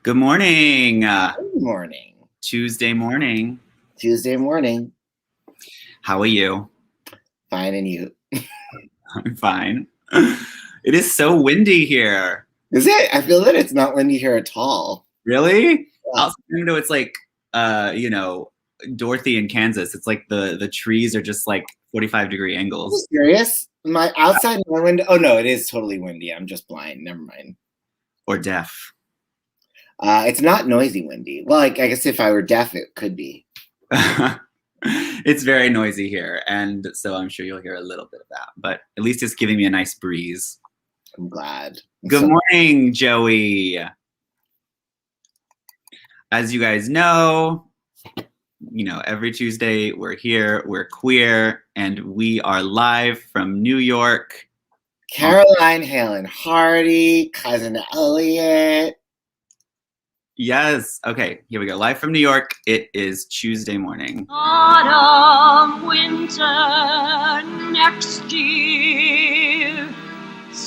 Good morning. Good morning. Tuesday morning. Tuesday morning. How are you? Fine, and you? I'm fine. It is so windy here. Is it? I feel that it's not windy here at all. Really? Yeah. Even though it's like, Dorothy in Kansas. It's like the trees are just like 45-degree angles. Serious? My outside my window. Oh no, it is totally windy. I'm just blind. Never mind. Or deaf. It's not noisy windy. Well, I guess if I were deaf, it could be. It's very noisy here, and so I'm sure you'll hear a little bit of that. But at least it's giving me a nice breeze. I'm glad. Good morning, Joey. As you guys know, every Tuesday we're here, we're queer, and we are live from New York. Caroline Halen Hardy, cousin Elliot. Yes. Okay, here we go. Live from New York. It is Tuesday morning. Autumn, winter, next year.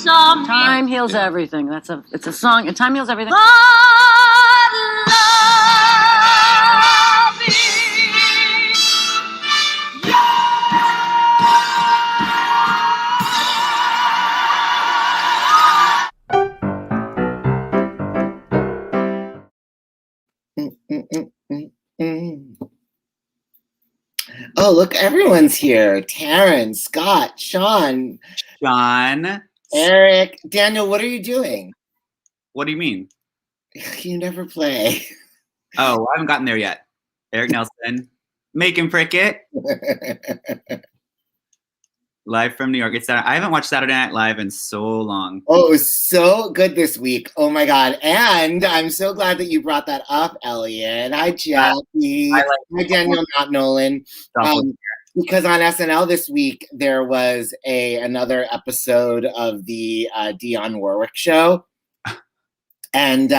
Time heals everything. It's a song. And time heals everything. Oh, look, everyone's here. Taryn, Scott, Sean, Eric, Daniel, what are you doing? What do you mean? You never play. Oh, I haven't gotten there yet. Eric Nelson, Macon Prickett. Live from New York. I haven't watched Saturday Night Live in so long. Oh, it was so good this week. Oh my God. And I'm so glad that you brought that up, Elliot. Hi, Jackie. Hi, Daniel, not Nolen. Because on SNL this week, there was another episode of the Dionne Warwick show. And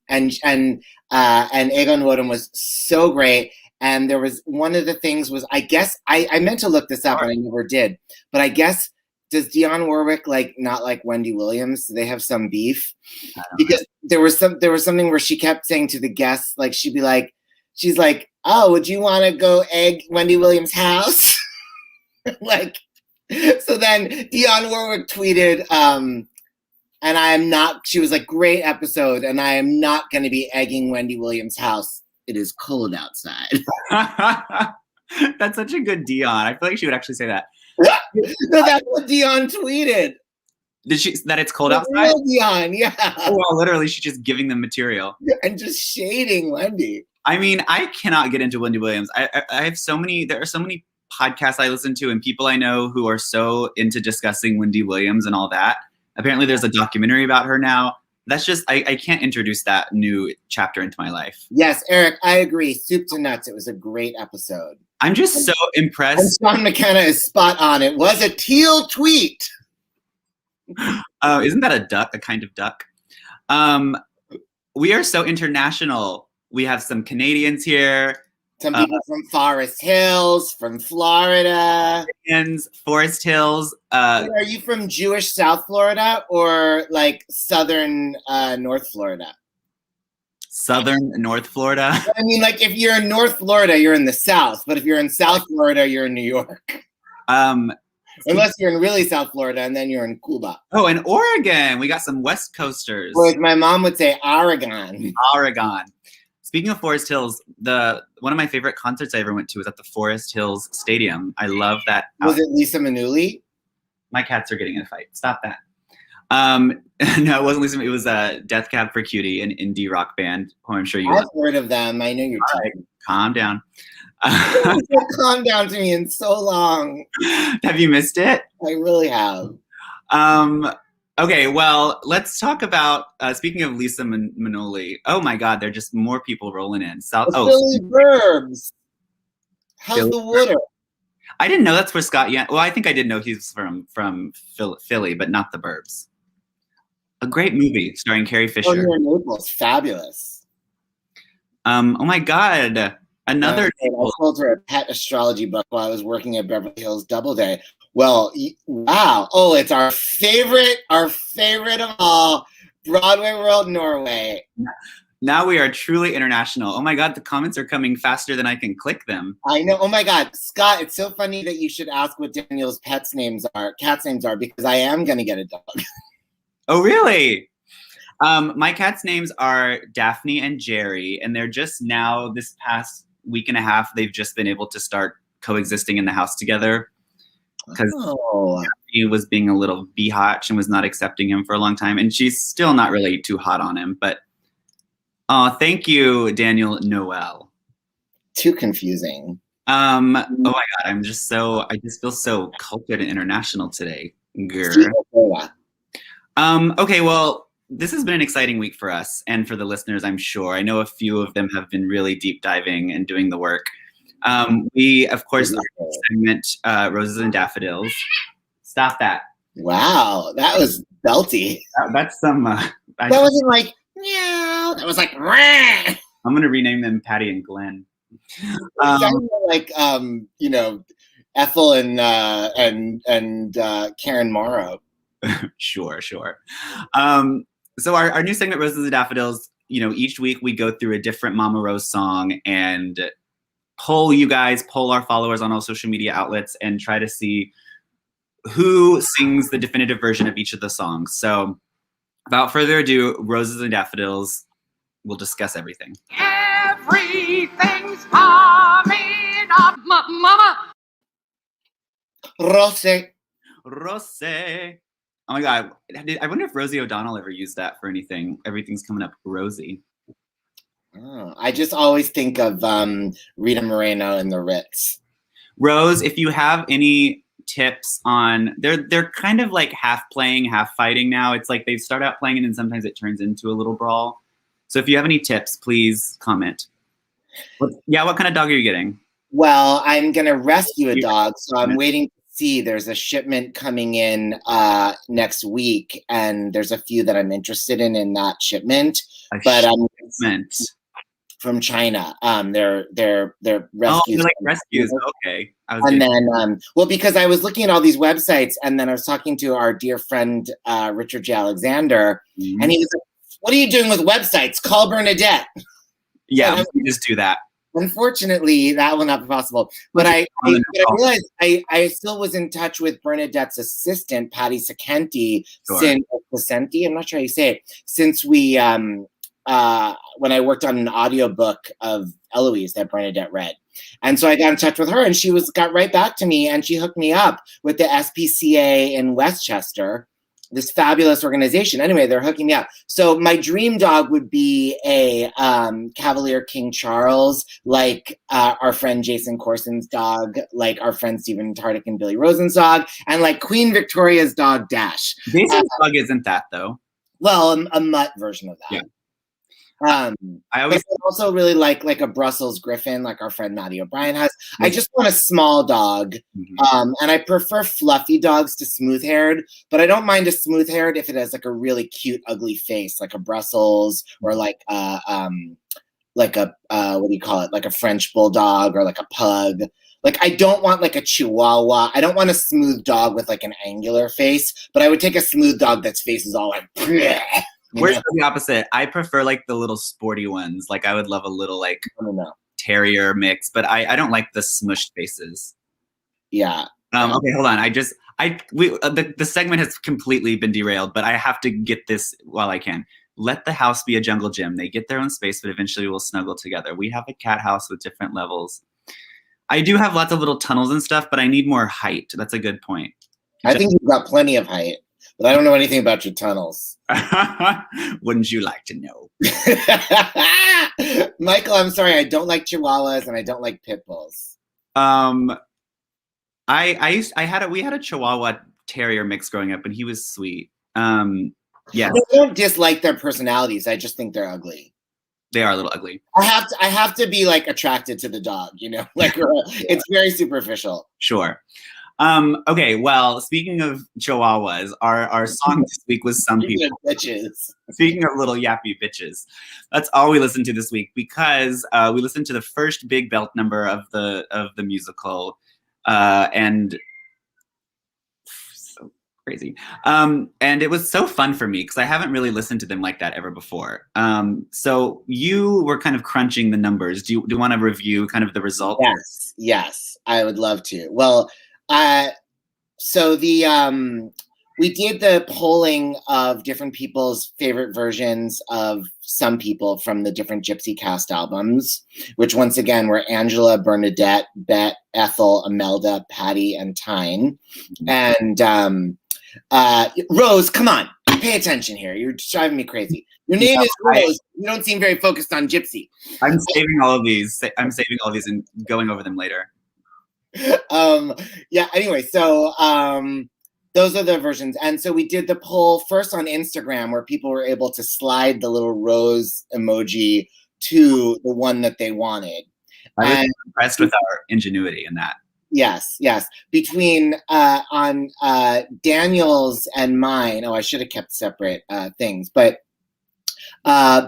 Egon Woodham was so great. And there was one of the things was, I guess, I meant to look this up and I never did, but I guess, does Dionne Warwick not like Wendy Williams? Do they have some beef? Because there was something where she kept saying to the guests, like, she's like, oh, would you want to go egg Wendy Williams' house? So then Dionne Warwick tweeted, she was like, great episode, and I am not going to be egging Wendy Williams' house. It is cold outside. That's such a good Dionne. I feel like she would actually say that. No, that's what Dionne tweeted. Did she? That it's cold outside? Dionne, yeah. Oh, well, literally, she's just giving them material. And just shading Wendy. I mean, I cannot get into Wendy Williams. I have there are so many podcasts I listen to and people I know who are so into discussing Wendy Williams and all that. Apparently, there's a documentary about her now. That's just, I can't introduce that new chapter into my life. Yes, Eric, I agree. Soup to nuts. It was a great episode. I'm just so impressed. And Sean McKenna is spot on. It was a teal tweet. Isn't that a duck, a kind of duck? We are so international. We have some Canadians here. Some people from Forest Hills, from Florida. Forest Hills. Are you from Jewish South Florida or like Southern North Florida? Southern North Florida? I mean, like if you're in North Florida, you're in the South. But if you're in South Florida, you're in New York. Unless you're in really South Florida and then you're in Cuba. Oh, in Oregon. We got some West Coasters. Or as my mom would say, Oregon. Oregon. Speaking of Forest Hills, one of my favorite concerts I ever went to was at the Forest Hills Stadium. I love that. Was it Lisa Minnelli? My cats are getting in a fight. Stop that. No, it wasn't Lisa. It was Death Cab for Cutie, an indie rock band who I'm sure I've heard of them. I know you're talking. Calm down. Calm down to me in so long. Have you missed it? I really have. Okay, well, let's talk about, speaking of Lisa Minnelli. Oh my God, there are just more people rolling in. Philly Burbs. How's the water? I didn't know that's where Scott Well, I think I did know he's from Philly, but not the Burbs. A great movie starring Carrie Fisher. Oh, you're in Naples. Fabulous. Oh my God. Another. I sold her a pet astrology book while I was working at Beverly Hills Doubleday. Well, wow. Oh, it's our favorite of all, Broadway World Norway. Now we are truly international. Oh my God, the comments are coming faster than I can click them. I know. Oh my God, Scott, it's so funny that you should ask what Daniel's cats' names are, because I am going to get a dog. Oh, really? My cats' names are Daphne and Jerry, and they're just now, this past week and a half, they've just been able to start coexisting in the house together. Because Daphne was being a little biatch and was not accepting him for a long time, and she's still not really too hot on him. But thank you, Daniel Noel. Too confusing. Oh my God, I just feel so cultured and international today. Grr. Okay, well, this has been an exciting week for us and for the listeners, I'm sure. I know a few of them have been really deep diving and doing the work. We, of course, segment Roses and Daffodils. Stop that. Wow, that was belty. That's some... that wasn't like, meow. That was like, rah. I'm going to rename them Patty and Glenn. Like, you know, Ethel and Karen Morrow. Sure. So our new segment, Roses and Daffodils, you know, each week we go through a different Mama Rose song and poll our followers on all social media outlets and try to see who sings the definitive version of each of the songs. So without further ado, Roses and Daffodils, we'll discuss everything. Everything's coming up, Mama. Rose. Oh my God, I wonder if Rosie O'Donnell ever used that for anything. Everything's coming up rosy. Oh, I just always think of Rita Moreno and the Ritz. Rose, if you have any tips on, they're kind of like half playing, half fighting now. It's like they start out playing and then sometimes it turns into a little brawl. So if you have any tips, please comment. What kind of dog are you getting? Well, I'm going to rescue a dog, so I'm waiting to see. There's a shipment coming in next week, and there's a few that I'm interested in that shipment. Shipment from China. They're rescues. Oh, like rescues. Okay. Because I was looking at all these websites, and then I was talking to our dear friend Richard J. Alexander, and he was like, "What are you doing with websites? Call Bernadette." Yeah, we just do that. Unfortunately, that will not be possible. But I realized I still was in touch with Bernadette's assistant, Patty Secenti, Secenti, I'm not sure how you say it, since we when I worked on an audiobook of Eloise that Bernadette read. And so I got in touch with her, and she got right back to me, and she hooked me up with the SPCA in Westchester, this fabulous organization. Anyway, they're hooking me up. So my dream dog would be a Cavalier King Charles, like our friend Jason Corson's dog, like our friend Stephen Tardick and Billy Rosen's dog, and like Queen Victoria's dog Dash. Jason's dog isn't that though. Well, a mutt version of that. Yeah. I also really like a Brussels Griffin, like our friend Maddie O'Brien has. I just want a small dog, and I prefer fluffy dogs to smooth-haired, but I don't mind a smooth-haired if it has like a really cute, ugly face, like a Brussels or like a what do you call it, like a French bulldog or like a pug. Like, I don't want like a Chihuahua. I don't want a smooth dog with like an angular face, but I would take a smooth dog that's face is all like. Where's the opposite? I prefer like the little sporty ones. Like I would love a little like terrier mix, but I don't like the smushed faces. Yeah. Okay, hold on. The segment has completely been derailed, but I have to get this while I can. Let the house be a jungle gym. They get their own space, but eventually we'll snuggle together. We have a cat house with different levels. I do have lots of little tunnels and stuff, but I need more height. That's a good point. I think you've got plenty of height. But I don't know anything about your tunnels. Wouldn't you like to know? Michael, I'm sorry. I don't like Chihuahuas and I don't like pit bulls. We had a Chihuahua Terrier mix growing up, and he was sweet. Yeah. I don't dislike their personalities. I just think they're ugly. They are a little ugly. I have to be like attracted to the dog, you know, like it's very superficial. Sure. Okay, well, speaking of Chihuahuas, our song this week was Some People. Bitches. Speaking of little yappy bitches, that's all we listened to this week because we listened to the first big belt number of the musical, and so crazy. And it was so fun for me because I haven't really listened to them like that ever before. So you were kind of crunching the numbers. Do you want to review kind of the results? Yes, I would love to. Well, so we did the polling of different people's favorite versions of some people from the different Gypsy Cast albums, which once again were Angela, Bernadette, Bet, Ethel, Imelda, Patty, and Tyne. And Rose, come on, pay attention here. You're driving me crazy. Your name is Rose. You don't seem very focused on Gypsy. I'm saving all of these. I'm saving all of these and going over them later. Yeah, anyway, so those are the versions. And so we did the poll first on Instagram where people were able to slide the little rose emoji to the one that they wanted. I was impressed with our ingenuity in that. Yes. Between on Daniel's and mine, I should have kept separate things, but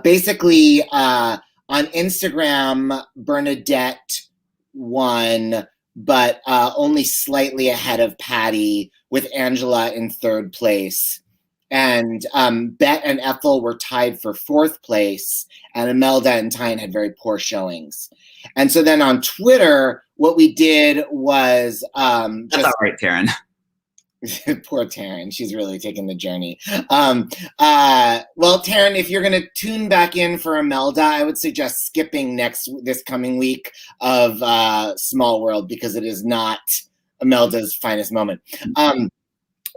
basically on Instagram, Bernadette won, but only slightly ahead of Patty, with Angela in third place. And Bet and Ethel were tied for fourth place, and Imelda and Tyne had very poor showings. And so then on Twitter, what we did was That's all right, Taryn. Poor Taryn. She's really taking the journey. Well, Taryn, if you're going to tune back in for Imelda, I would suggest skipping this coming week of Small World because it is not Imelda's finest moment.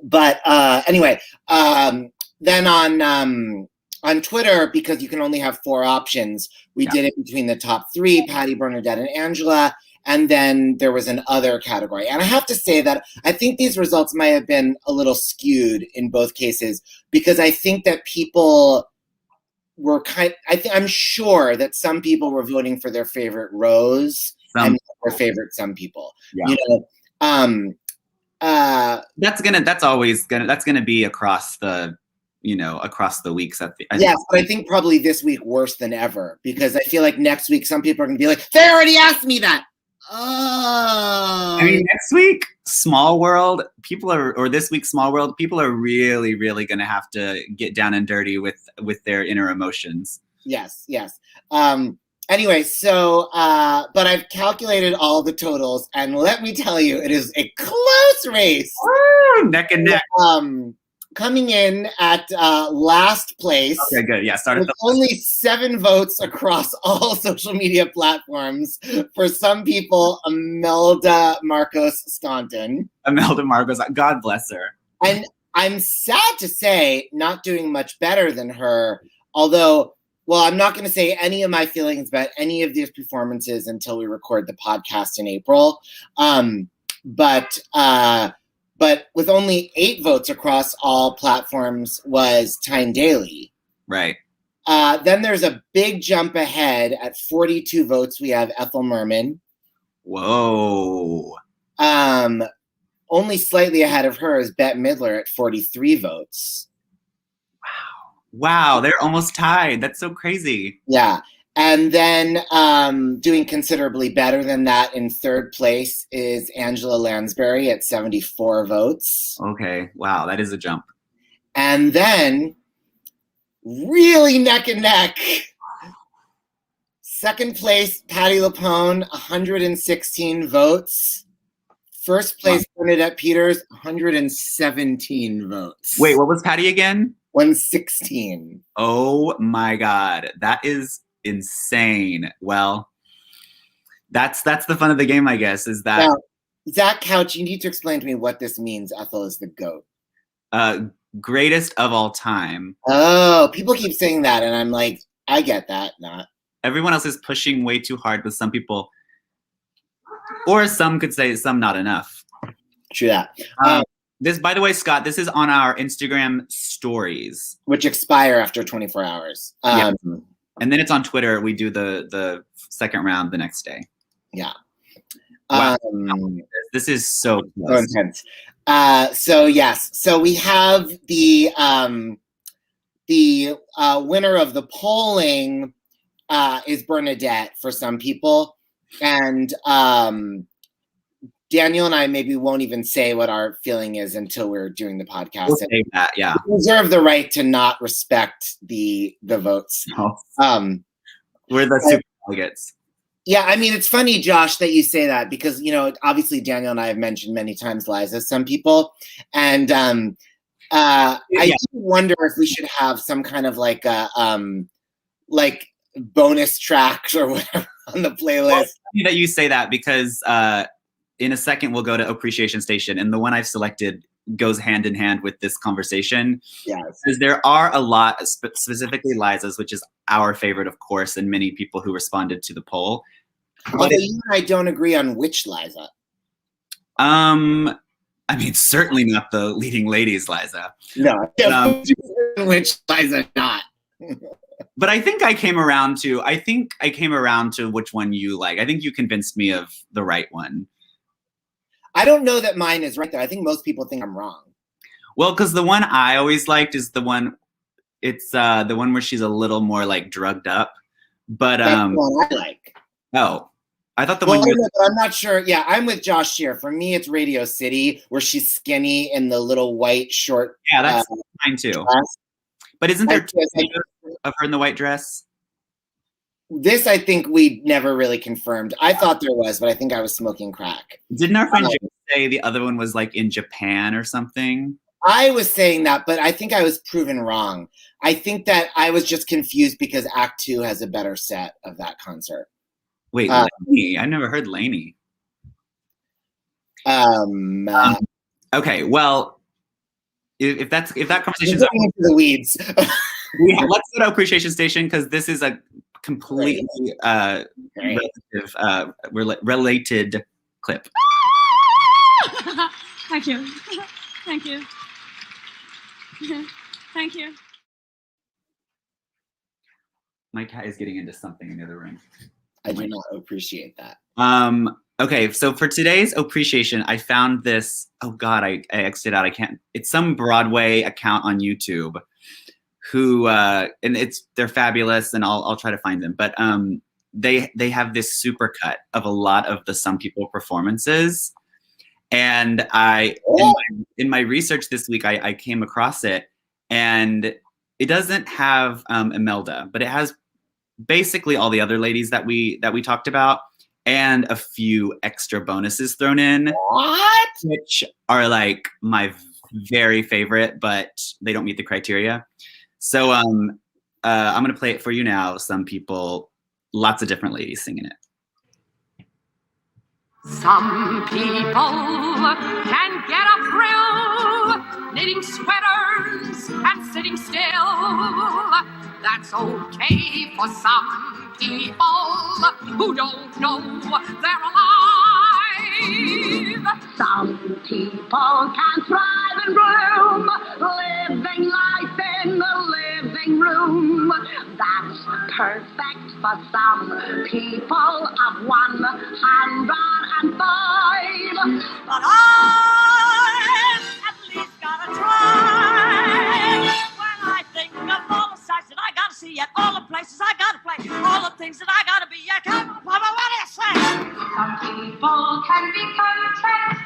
But anyway, then on Twitter, because you can only have 4 options, we did it between the top 3, Patty, Bernadette, and Angela. And then there was an other category. And I have to say that I think these results might have been a little skewed in both cases because I think that people were I'm sure that some people were voting for their favorite Rose and their favorite some people. Yeah. You know, that's gonna be across the weeks. Yes, but I think probably this week worse than ever because I feel like next week some people are gonna be like, they already asked me that. Oh, I mean, next week, Small World, or this week, Small World, people are really, really going to have to get down and dirty with their inner emotions. Yes. Anyway, so, but I've calculated all the totals, and let me tell you, it is a close race. Woo, neck and neck. Coming in at last place. Okay, good. Yeah, with only 7 votes across all social media platforms. For some people, Imelda Marcos Staunton. Imelda Marcos, God bless her. And I'm sad to say, not doing much better than her. Although, well, I'm not going to say any of my feelings about any of these performances until we record the podcast in April. But with only 8 votes across all platforms was Tyne Daly. Right. Then there's a big jump ahead. At 42 votes, we have Ethel Merman. Whoa. Only slightly ahead of her is Bette Midler at 43 votes. Wow, they're almost tied. That's so crazy. Yeah. And then doing considerably better than that in third place is Angela Lansbury at 74 votes. Okay. Wow, that is a jump. And then really neck and neck. Second place, Patti LuPone, 116 votes. First place, Bernadette Peters, 117 votes. Wait, what was Patty again? 116. Oh my God. That is insane. Well, that's the fun of the game, I guess, is that now, Zach Couch, you need to explain to me what this means. Ethel is the GOAT. Greatest of all time. Oh, people keep saying that, and I'm like, I get that. Not everyone else is pushing way too hard, but some people, or some could say some not enough. True that. This, by the way, Scott, this is on our Instagram stories, which expire after 24 hours. And then it's on Twitter. We do the second round the next day. Yeah. Wow. This is so close. So intense. So yes. So we have the winner of the polling is Bernadette for some people, and Daniel and I maybe won't even say what our feeling is until we're doing the podcast. We'll say that, yeah. We reserve the right to not respect the votes. No. We're the super delegates. Yeah, I mean, it's funny, Josh, that you say that because, you know, obviously Daniel and I have mentioned many times Liza, some people. And I do wonder if we should have some kind of like bonus tracks or whatever on the playlist. Well, it's funny that you say that because in a second we'll go to Appreciation Station, and the one I've selected goes hand in hand with this conversation. Yes. Because there are a lot, specifically Liza's, which is our favorite, of course, and many people who responded to the poll. Although you and I don't agree on which Liza. I mean, certainly not the leading ladies, Liza. No. Which Liza not. But I think I came around to which one you like. I think you convinced me of the right one. I don't know that mine is right though. I think most people think I'm wrong. Well, because the one I always liked is the one. It's the one where she's a little more like drugged up. But that's the one I like. Oh, I thought the one. one. I'm not sure. Yeah, I'm with Josh here. For me, it's Radio City, where she's skinny in the little white short. Yeah, that's mine too. Dress. But isn't there two of her in the white dress? This, I think we never really confirmed. I thought there was, but I think I was smoking crack. Didn't our friend Joe say the other one was like in Japan or something? I was saying that, but I think I was proven wrong. I think that I was just confused because Act 2 has a better set of that concert. Wait, Lainey? I never heard Lainey. Okay, well, if that conversation's into the weeds. Yeah, let's go to Appreciation Station because this is a completely related clip. Thank you. Thank you. Thank you. My cat is getting into something in the other room. I do not appreciate that. Okay, so for today's appreciation, I found this. Oh God, I exited out. I can't. It's some Broadway account on YouTube. Who and they're fabulous, and I'll try to find them. But they have this super cut of a lot of the Some People performances, and in my research this week I came across it, and it doesn't have Imelda, but it has basically all the other ladies that we talked about, and a few extra bonuses thrown in, which are like my very favorite, but they don't meet the criteria. So I'm going to play it for you now. Some People, lots of different ladies singing it. Some people can get a thrill knitting sweaters and sitting still. That's okay for some people who don't know they're alive. Some people can thrive in room, living life in the living room. That's perfect for some people of 105. But I've at least gotta try. When I think of all the sights that I gotta see, at all the places I gotta play, all the things that I gotta be, I can't, what do you say? Some people can be content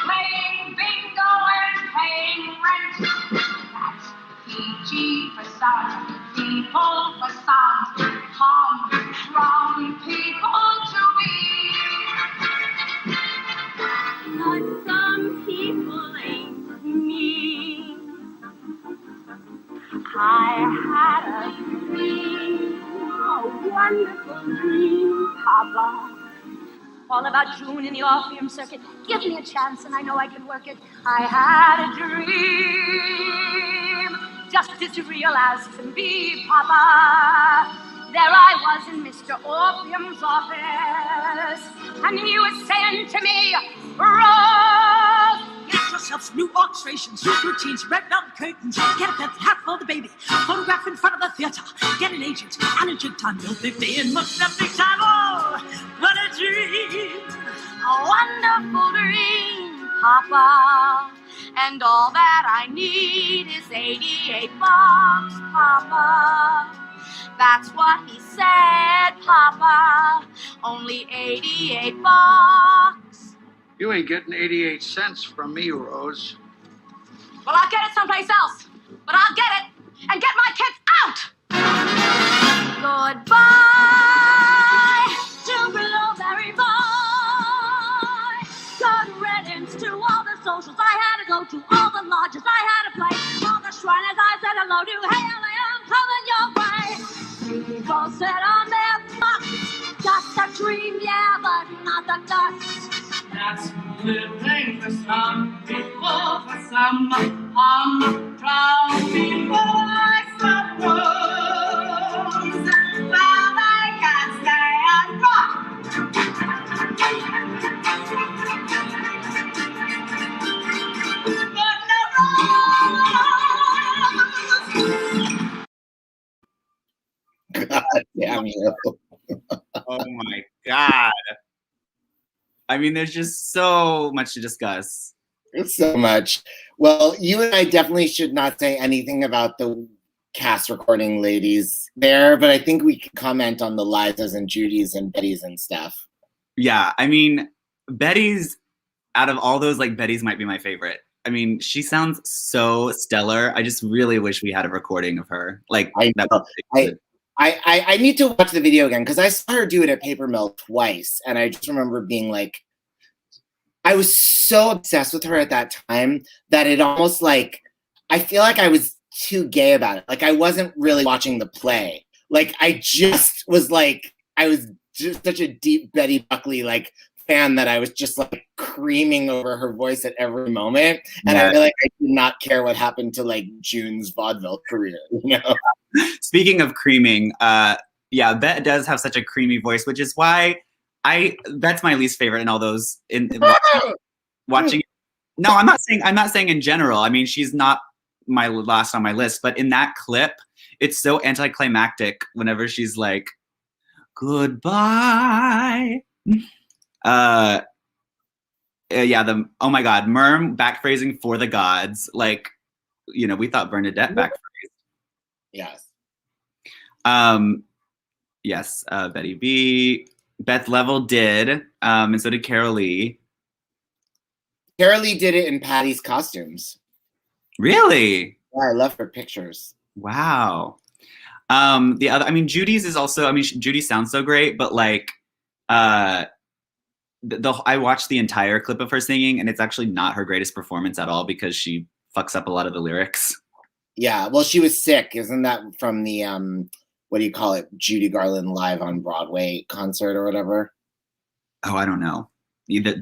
playing bingo and paying rent. That's PG for some people, for some humdrum people to be. But some people ain't me. I had a dream, a wonderful dream, Papa. All about June in the Orpheum circuit. Give me a chance and I know I can work it. I had a dream, just as real as can be, Papa. There I was in Mr. Orpheum's office, and he was saying to me, Rose, Get yourselves new orchestrations, routines, red velvet curtains. Get a fifth hat for the baby. Photograph in front of the theater. Get an agent and a jig time. You'll be paying much that big time. Oh, what a dream. a wonderful dream, Papa. And all that I need is 88 bucks, Papa. That's what he said, Papa. Only 88 bucks. You ain't getting 88 cents from me, Rose. Well, I'll get it someplace else. But I'll get it and get my kids out! Goodbye to Blueberry Boy. Good riddance to all the socials I had to go to, all the lodges I had to play, all the shriners I said hello to. Hey, I'm coming your way. People sit on their butts. Just a dream, yeah, but not the dust. That's living for some people, for some humdrum people, I suppose. Well, they can't stay and rock. But no rose. God damn you. Oh my God. I mean, there's just so much to discuss. So much. Well, you and I definitely should not say anything about the cast recording ladies there, but I think we can comment on the Lizas and Judys and Bettys and stuff. Yeah, I mean, Betty's, out of all those, like, Betty's might be my favorite. I mean, she sounds so stellar. I just really wish we had a recording of her. Like, I need to watch the video again because I saw her do it at Paper Mill twice, and I just remember being like, I was so obsessed with her at that time that it almost like, I feel like I was too gay about it. Like I wasn't really watching the play. Like I just was like, I was just such a deep Betty Buckley like fan that I was just like creaming over her voice at every moment. And I feel like I did not care what happened to like June's vaudeville career, you know? Speaking of creaming, yeah, Bet does have such a creamy voice, which is why that's my least favorite in all those in watching. No, I'm not saying in general. I mean, she's not my last on my list, but in that clip, it's so anticlimactic whenever she's like, goodbye. Yeah, oh my God, Merm backphrasing for the gods. Like, you know, we thought Bernadette backphrased. Yes. Yes, Betty B. Beth Level did, and so did Carol Lee. Carol Lee did it in Patty's costumes. Really? Yeah, I love her pictures. Wow. The other, I mean, Judy's is also, I mean, Judy sounds so great, but like, I watched the entire clip of her singing, and it's actually not her greatest performance at all because she fucks up a lot of the lyrics. Yeah, well, she was sick. Isn't that from the what do you call it, Judy Garland live on Broadway concert or whatever? Oh, I don't know.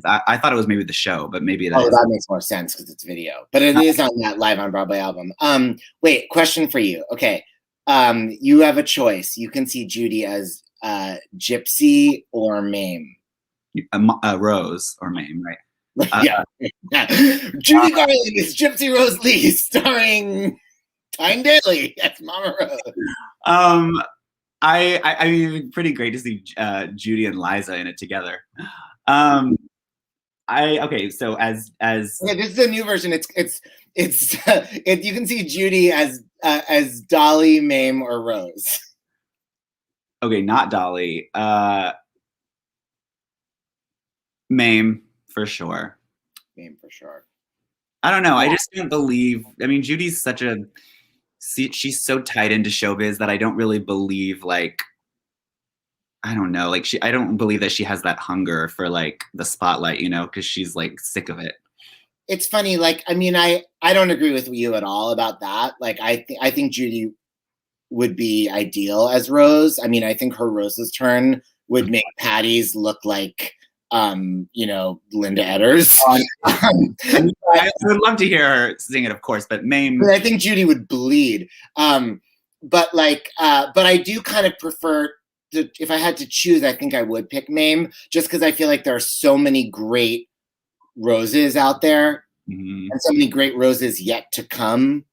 I thought it was maybe the show, but maybe that makes more sense because it's video. But it is on that live on Broadway album. Wait, question for you. Okay, you have a choice. You can see Judy as Gypsy or Mame. Rose or Mame, right? Yeah. Judy Garland is Gypsy Rose Lee, starring Tyne Daly. That's Mama Rose. I mean, pretty great to see Judy and Liza in it together. Okay, so as this is a new version. It's you can see Judy as Dolly, Mame, or Rose. Okay, not Dolly. Mame for sure. Mame for sure. I don't know. I just don't believe. I mean, Judy's she's so tied into showbiz that I don't really believe, like, I don't know, like I don't believe that she has that hunger for like the spotlight, you know, because she's like sick of it. It's funny, like, I mean, I don't agree with you at all about that. Like, I think Judy would be ideal as Rose. I mean, I think her Rose's turn would make Patty's look like, you know, Linda Edders. I would love to hear her sing it, of course, but Mame. I think Judy would bleed. But I do kind of prefer. If I had to choose, I think I would pick Mame, just because I feel like there are so many great Roses out there, and so many great Roses yet to come.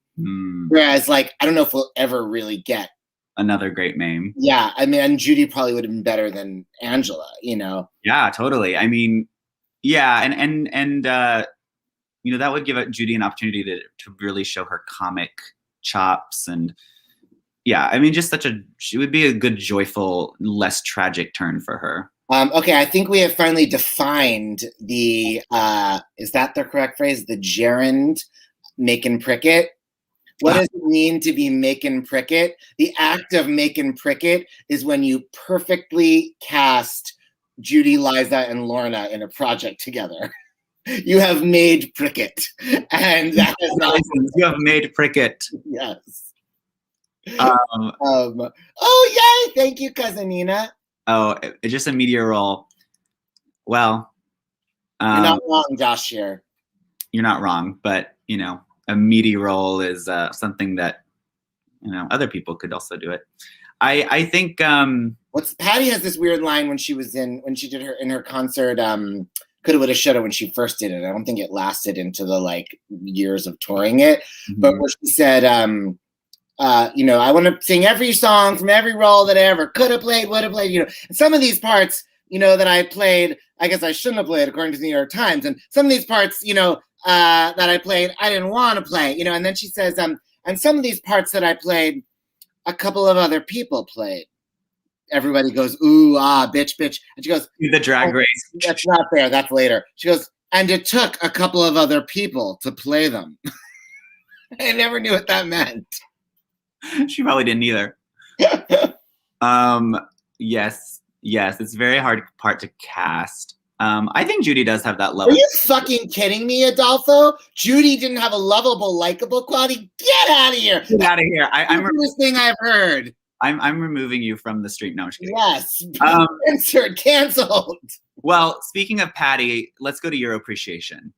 Whereas, like, I don't know if we'll ever really get another great Mame. Yeah, I mean, and Judy probably would have been better than Angela, you know? Yeah, totally. I mean, yeah, and you know, that would give Judy an opportunity to really show her comic chops, and yeah, I mean, just she would be a good, joyful, less tragic turn for her. Okay, I think we have finally defined the, is that the correct phrase? The gerund making pricket. What does it mean to be making pricket? The act of making pricket is when you perfectly cast Judy, Liza, and Lorna in a project together. You have made pricket. And that is you have made pricket. Yes. Um, oh, yay! Thank you, Cousin Nina. Oh, it's just a meteor roll. Well, you're not wrong, Josh here. You're not wrong, but you know, a meteor roll is something that other people could also do it. I think Patty has this weird line when she did her concert Coulda Woulda Shoulda when she first did it. I don't think it lasted into the years of touring it, but where she said I want to sing every song from every role that I ever could have played, would have played, and some of these parts, that I played, I guess I shouldn't have played according to the New York Times. And some of these parts, that I played, I didn't want to play, and then she says, and some of these parts that I played, a couple of other people played. Everybody goes, ooh, ah, bitch. And she goes, the Drag Race. That's not fair. That's later. She goes, and it took a couple of other people to play them. I never knew what that meant. She probably didn't either. Yes, it's a very hard part to cast. I think Judy does have that level. Are you fucking kidding me, Adolfo? Judy didn't have a lovable, likable quality. Get out of here! Get out of here! I'm the worst thing I've heard. I'm removing you from the stream. No, I'm just kidding. Yes, censored, canceled. Well, speaking of Patty, let's go to your appreciation.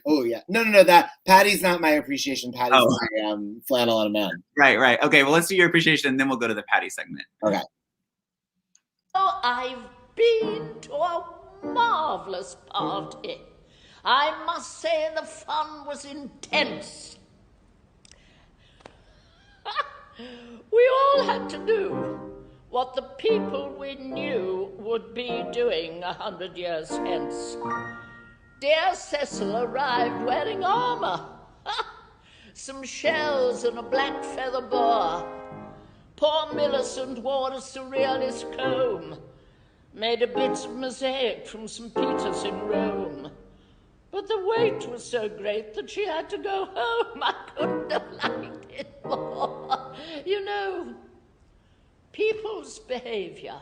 Oh yeah, no. That Patty's not my appreciation. Patty's my flannel on a man. Right. Okay, well, let's do your appreciation, and then we'll go to the Patty segment. Okay. Oh, I've been to a marvelous party. I must say the fun was intense. We all had to do what the people we knew would be doing 100 years hence. Dear Cecil arrived wearing armor, some shells and a black feather boa. Poor Millicent wore a surrealist comb, made of bits of mosaic from St. Peter's in Rome. But the wait was so great that she had to go home. I couldn't have liked it more. People's behavior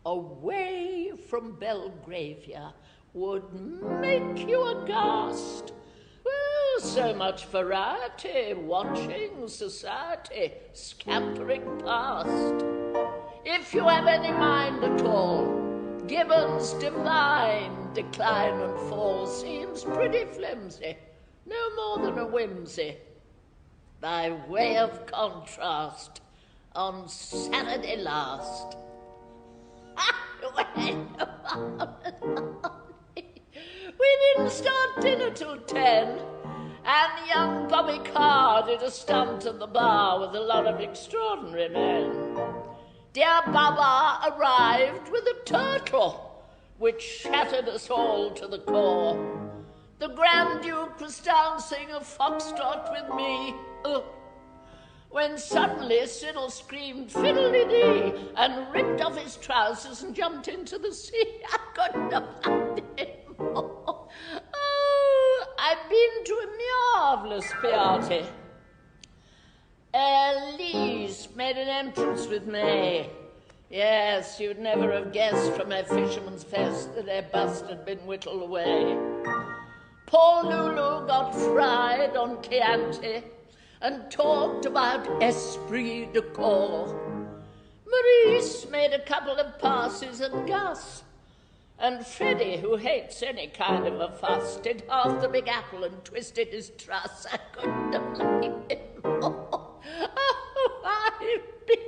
away from Belgravia would make you aghast. Well, so much variety, watching society scampering past. If you have any mind at all, Gibbon's divine decline and fall seems pretty flimsy, no more than a whimsy. By way of contrast, on Saturday last, we didn't start dinner till 10, and young Bobby Carr did a stunt at the bar with a lot of extraordinary men. Dear Baba arrived with a turtle, which shattered us all to the core. The Grand Duke was dancing a foxtrot with me, when suddenly Siddle screamed fiddle-dee-dee and ripped off his trousers and jumped into the sea. I couldn't have liked it more. Oh, I've been to a marvelous party. Elise made an entrance with me. Yes, you'd never have guessed from her fisherman's vest that her bust had been whittled away. Poor Lulu got fried on Chianti and talked about esprit de corps. Maurice made a couple of passes at Gus. And Freddie, who hates any kind of a fuss, did half the Big Apple and twisted his truss. I couldn't have liked it more. Oh, I've been...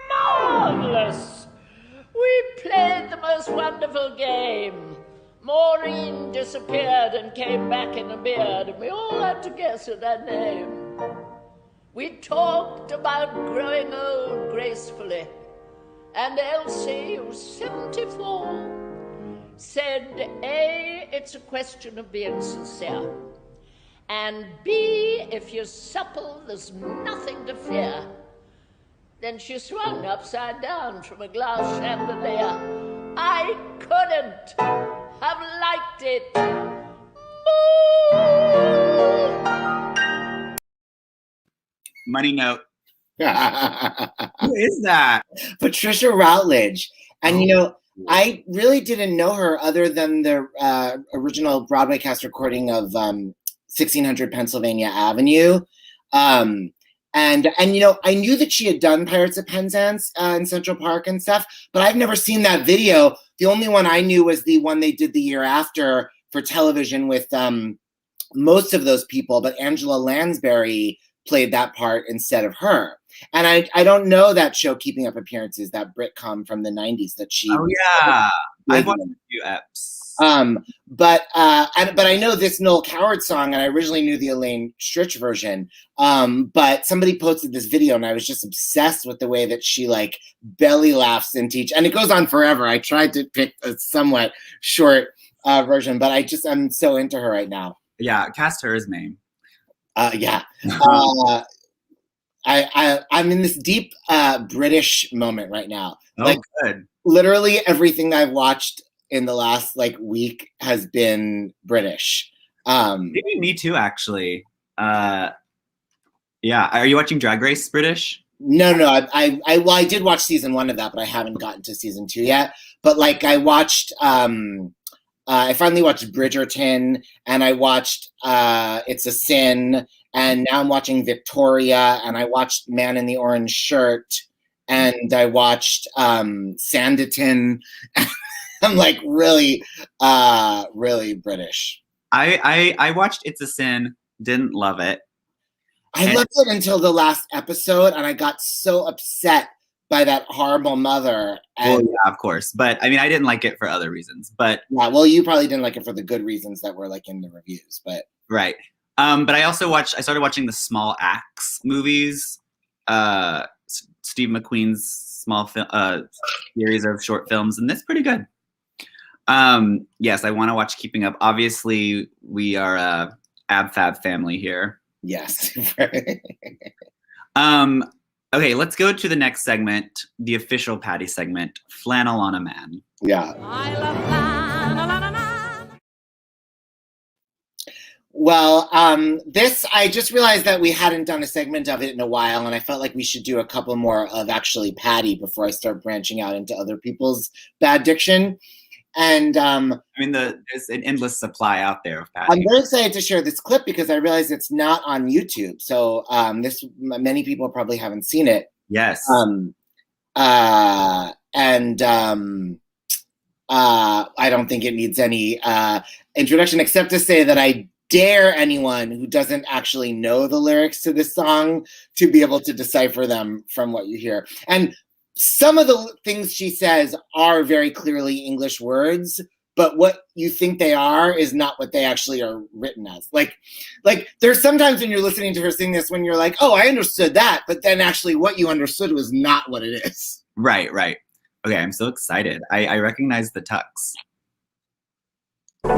marvelous! We played the most wonderful game. Maureen disappeared and came back in a beard, and we all had to guess at her name. We talked about growing old gracefully, and Elsie, who's 74, said, A, it's a question of being sincere, and B, if you're supple, there's nothing to fear. Then she swung upside down from a glass chandelier. I couldn't have liked it more. Money note. Who Who is that? Patricia Routledge. And, you know, I really didn't know her other than the original Broadway cast recording of 1600 Pennsylvania Avenue. And you know, I knew that she had done Pirates of Penzance in Central Park and stuff, but I've never seen that video. The only one I knew was the one they did the year after for television with most of those people, but Angela Lansbury played that part instead of her. And I don't know that show, Keeping Up Appearances, that Britcom from the 90s that she. Oh yeah, I've watched a few eps. But I know this Noel Coward song, and I originally knew the Elaine Stritch version. But somebody posted this video, and I was just obsessed with the way that she like belly laughs into each, and it goes on forever. I tried to pick a somewhat short version, but I'm so into her right now. Yeah, cast her as Mame. Yeah. I'm in this deep British moment right now. Oh, like, good. Literally everything I've watched in the last like week has been British. Maybe me too, actually. Yeah, are you watching Drag Race British? No. I did watch season 1 of that, but I haven't gotten to season 2 yet. But like I watched, I finally watched Bridgerton, and I watched It's a Sin, and now I'm watching Victoria, and I watched Man in the Orange Shirt, and I watched Sanditon. I'm like really British. I watched It's a Sin, didn't love it. I loved it until the last episode, and I got so upset by that horrible mother. And, well, yeah, of course. But I mean, I didn't like it for other reasons. But yeah, well, you probably didn't like it for the good reasons that were like in the reviews. But right. But I also started watching the Small Axe movies. Steve McQueen's small series of short films, and that's pretty good. Yes, I want to watch Keeping Up. Obviously, we are a ab-fab family here. Yes. Okay, let's go to the next segment, the official Patty segment, Flannel on a Man. Yeah. I love flannel on a man. Well, this, I just realized that we hadn't done a segment of it in a while, and I felt like we should do a couple more of actually Patty before I start branching out into other people's bad diction. And I mean, there's an endless supply out there of Patty. I'm very excited to share this clip because I realize it's not on YouTube. So many people probably haven't seen it. Yes. I don't think it needs any introduction except to say that I dare anyone who doesn't actually know the lyrics to this song to be able to decipher them from what you hear. And some of the things she says are very clearly English words, but what you think they are is not what they actually are written as. Like there's sometimes when you're listening to her sing this when you're like, oh, I understood that, but then actually what you understood was not what it is. Right. Okay, I'm so excited. I recognize the tux. I'm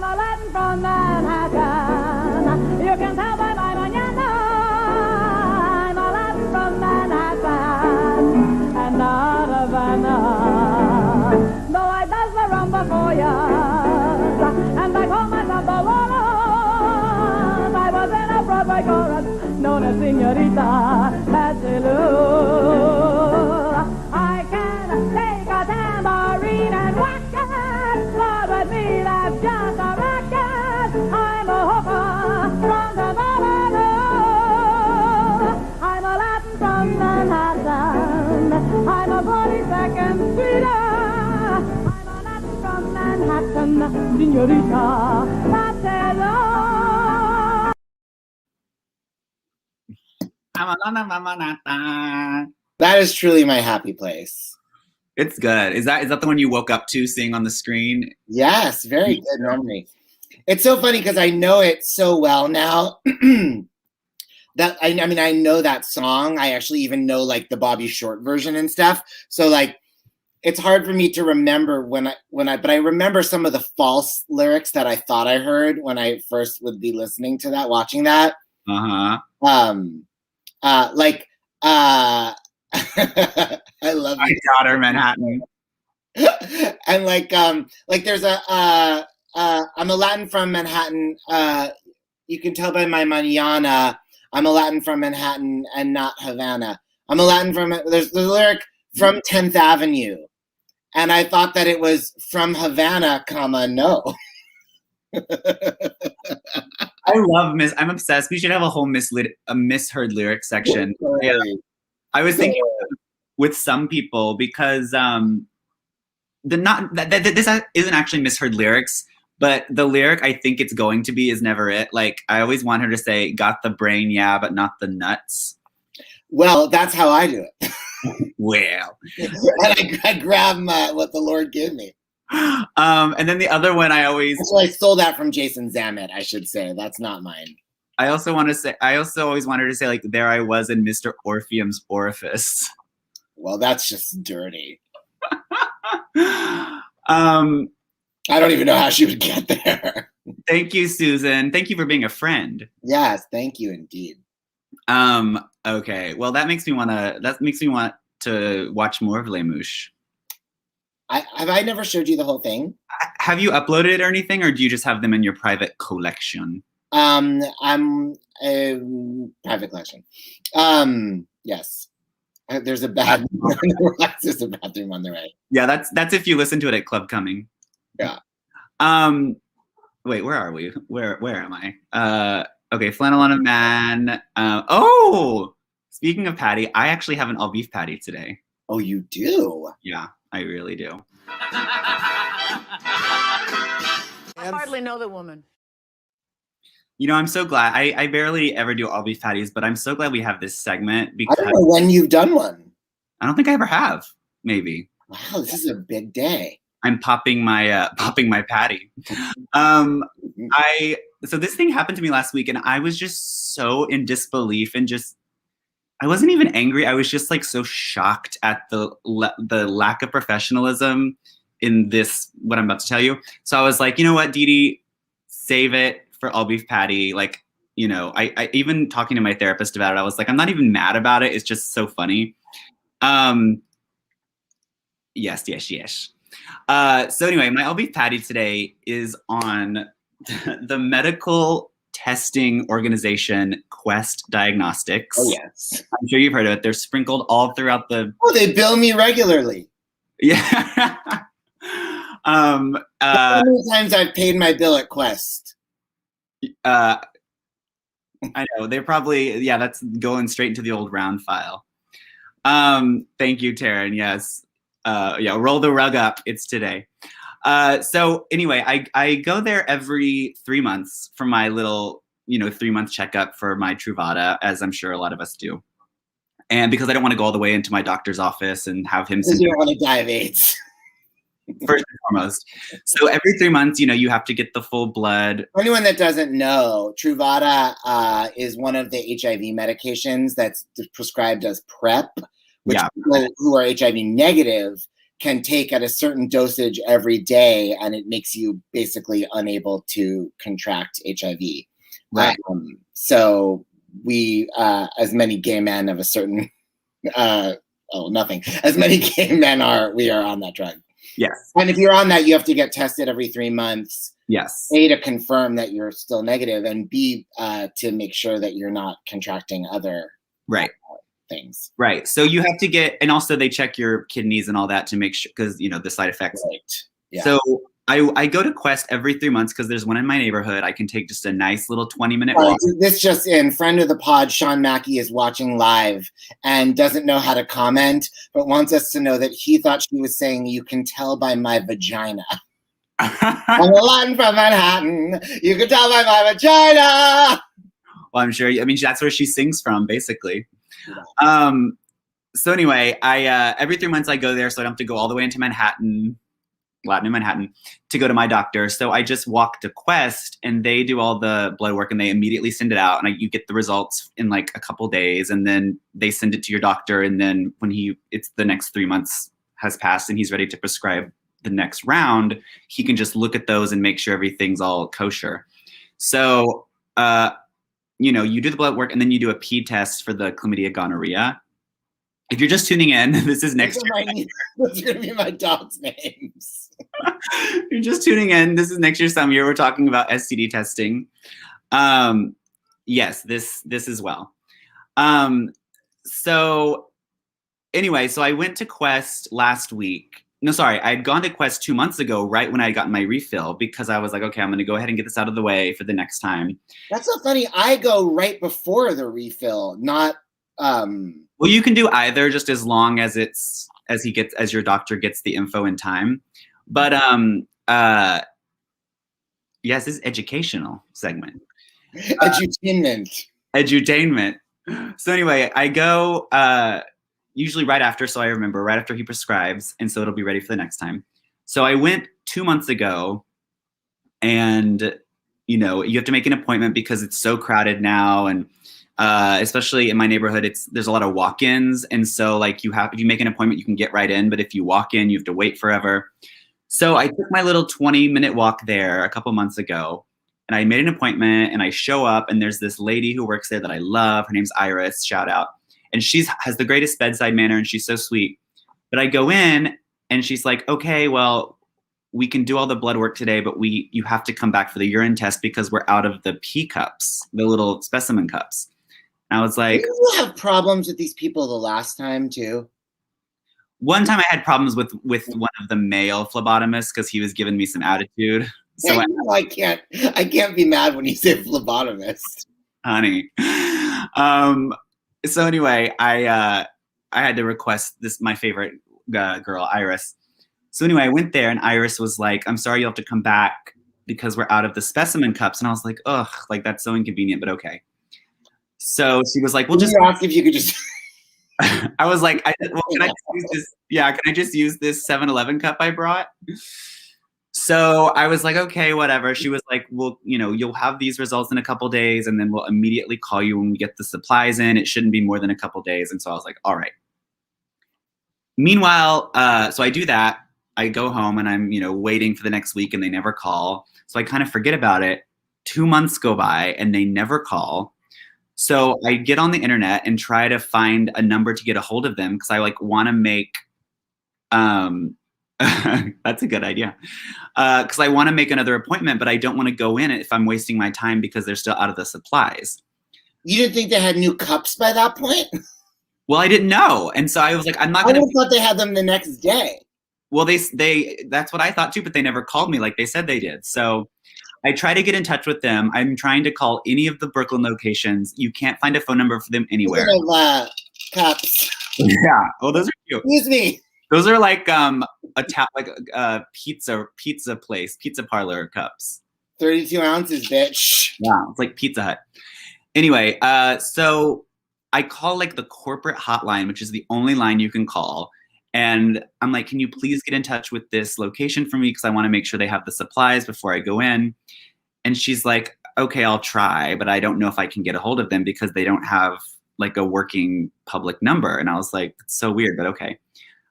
a Latin from Manhattan. You can tell by my manana. I'm a Latin from Manhattan and not Havana. Though I does the rumba for years and I call myself the Wallace. I was in a Broadway chorus known as Senorita Patsy Lou. I can take a tambourine and whack it. Lord, with me, that's just a racket. I'm a hooker from the Boogaloo. I'm a Latin from Manhattan. I'm a 42nd Streeter. I'm a Latin from Manhattan, Senorita Patsy Lou. That is truly my happy place. It's good. Is that the one you woke up to seeing on the screen? Yes, very good memory. It's so funny because I know it so well now. That I mean, I know that song. I actually even know like the Bobby Short version and stuff. So like, it's hard for me to remember but I remember some of the false lyrics that I thought I heard when I first would be listening to that, watching that. Like I love My you. daughter, Manhattan. And like there's a I'm a Latin from Manhattan. You can tell by my manana, I'm a Latin from Manhattan and not Havana. I'm a Latin from, there's the lyric from 10th Avenue. And I thought that it was from Havana, comma, no. I love I'm obsessed. We should have a whole misheard lyrics section. Yeah. I was thinking with some people because this isn't actually misheard lyrics, but the lyric I think it's going to be is never it. Like I always want her to say, "Got the brain, yeah, but not the nuts." Well, that's how I do it. Well, and I grab what the Lord gave me. And then the other one I stole that from Jason Zamet, I should say. That's not mine. I also always wanted to say, like, there I was in Mr. Orpheum's orifice. Well, that's just dirty. I don't even know how she would get there. Thank you, Susan. Thank you for being a friend. Yes, thank you indeed. Okay. Well, that makes me want to watch more of Les Mouches. Have I never showed you the whole thing? Have you uploaded it or anything, or do you just have them in your private collection? I'm a private collection. Yes. There's a bathroom on the right. Yeah, that's if you listen to it at Club Coming. Yeah. Wait, where are we? Where am I? Okay, Flannel on a Man. Oh, speaking of patty, I actually have an all beef patty today. Oh, you do? Yeah, I really do. I hardly know the woman. You know, I'm so glad. I barely ever do all beef patties, but I'm so glad we have this segment because I don't know when you've done one. I don't think I ever have. Maybe. Wow, this is a big day. I'm popping my patty. So this thing happened to me last week, and I was just so in disbelief and just I wasn't even angry. I was just like so shocked at the lack of professionalism in this what I'm about to tell you. So I was like, you know what, Dee Dee, save it for all beef patty. Like, you know, I even talking to my therapist about it, I was like, I'm not even mad about it. It's just so funny. Yes. So anyway, my all beef patty today is on the medical testing organization Quest Diagnostics. Oh yes, I'm sure you've heard of it. They're sprinkled all throughout the. Oh, they bill me regularly. Yeah. How many times I've paid my bill at Quest? I know they're probably that's going straight into the old round file. Thank you, Taryn. Yes. Roll the rug up. It's today. So anyway, I go there every 3 months for my little, 3-month checkup for my Truvada, as I'm sure a lot of us do. And because I don't want to go all the way into my doctor's office and have him. Because you don't want to die of AIDS. First and foremost. So every 3 months, you have to get the full blood. For anyone that doesn't know, Truvada is one of the HIV medications that's prescribed as PrEP, which people who are HIV negative can take at a certain dosage every day, and it makes you basically unable to contract HIV. Right. So we, as many gay men of a certain, as many gay men we are on that drug. Yes. And if you're on that, you have to get tested every 3 months. Yes. A, to confirm that you're still negative, and B, to make sure that you're not contracting other things. Right. So you have to get, and also they check your kidneys and all that to make sure, because, the side effects. Right. Yeah. So I go to Quest every 3 months because there's one in my neighborhood. I can take just a nice little 20-minute walk. This just in, friend of the pod, Sean Mackey, is watching live and doesn't know how to comment, but wants us to know that he thought she was saying, "You can tell by my vagina." I'm a Latin from Manhattan. You can tell by my vagina. Well, I'm sure. I mean, that's where she sings from, basically. So anyway, I every 3 months I go there, so I don't have to go all the way into Manhattan, Latin in Manhattan, to go to my doctor. So I just walk to Quest, and they do all the blood work, and they immediately send it out, and you get the results in like a couple days, and then they send it to your doctor, and then when it's the next 3 months has passed, and he's ready to prescribe the next round, he can just look at those and make sure everything's all kosher. So you do the blood work and then you do a pee test for the chlamydia gonorrhea. If you're just tuning in, this is next year. Those are going to be my dog's names. You're just tuning in. This is next year some year. We're talking about STD testing. Yes, this as well. So anyway, so I went to Quest last week. No, sorry, I had gone to Quest 2 months ago, right when I got my refill, because I was like, okay, I'm going to go ahead and get this out of the way for the next time. That's so funny. I go right before the refill, not. Well, you can do either, just as long as as your doctor gets the info in time. But yes, this is educational segment. Edutainment. So anyway, I go usually right after, so I remember right after he prescribes, and so it'll be ready for the next time. So I went 2 months ago, and you have to make an appointment because it's so crowded now, and especially in my neighborhood, there's a lot of walk-ins, and so like if you make an appointment, you can get right in, but if you walk in, you have to wait forever. So I took my little 20-minute walk there a couple months ago, and I made an appointment, and I show up, and there's this lady who works there that I love. Her name's Iris, shout out. And she has the greatest bedside manner, and she's so sweet. But I go in, and she's like, okay, well, we can do all the blood work today, but you have to come back for the urine test because we're out of the pee cups, the little specimen cups. And I was like, did you have problems with these people the last time too? One time I had problems with one of the male phlebotomists because he was giving me some attitude. So I can't be mad when you say phlebotomist, honey. So anyway, I had to request my favorite girl, Iris. So anyway, I went there, and Iris was like, I'm sorry, you'll have to come back because we're out of the specimen cups. And I was like, ugh, like that's so inconvenient, but okay. So she was like, "Well, just ask if you could just." I was like, can I just use this? Yeah, can I just use this 7-Eleven cup I brought? So I was like, okay, whatever. She was like, well, you'll have these results in a couple days, and then we'll immediately call you when we get the supplies in. It shouldn't be more than a couple days. And so I was like, all right. Meanwhile, so I do that. I go home, and I'm, waiting for the next week, and they never call. So I kind of forget about it. 2 months go by, and they never call. So I get on the internet and try to find a number to get a hold of them because I want to make, that's a good idea. Because I want to make another appointment, but I don't want to go in if I'm wasting my time because they're still out of the supplies. You didn't think they had new cups by that point? Well, I didn't know. And so I was like, I'm not going to. I thought they had them the next day. Well, that's what I thought too, but they never called me like they said they did. So I try to get in touch with them. I'm trying to call any of the Brooklyn locations. You can't find a phone number for them anywhere. Cups. Yeah. Oh, those are cute. Excuse me. Those are like a pizza place, pizza parlor cups. 32 ounces, bitch. Yeah, it's like Pizza Hut. Anyway, so I call like the corporate hotline, which is the only line you can call. And I'm like, can you please get in touch with this location for me? Because I want to make sure they have the supplies before I go in. And she's like, okay, I'll try, but I don't know if I can get a hold of them because they don't have like a working public number. And I was like, it's so weird, but okay.